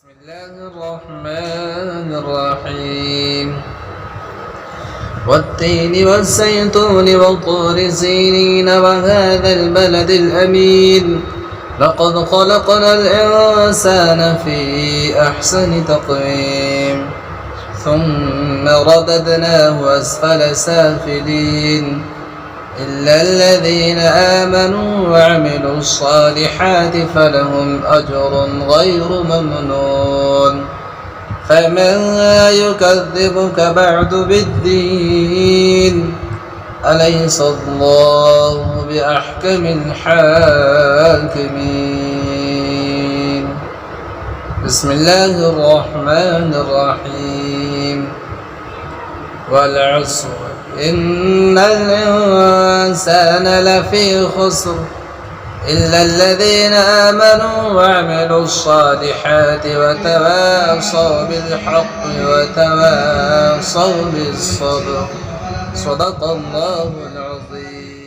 بسم الله الرحمن الرحيم والتين والزيتون وطور سينين وهذا البلد الأمين لقد خلقنا الإنسان في أحسن تقويم ثم رددناه أسفل سافلين إلا الذين آمنوا وعملوا الصالحات فلهم أجر غير ممنون فمن يكذبك بعد بالدين أليس الله بأحكم الحاكمين بسم الله الرحمن الرحيم والعصر إن الإنسان لفي خسر إلا الذين آمنوا وعملوا الصالحات وتواصوا بالحق وتواصوا بالصبر صدق الله العظيم.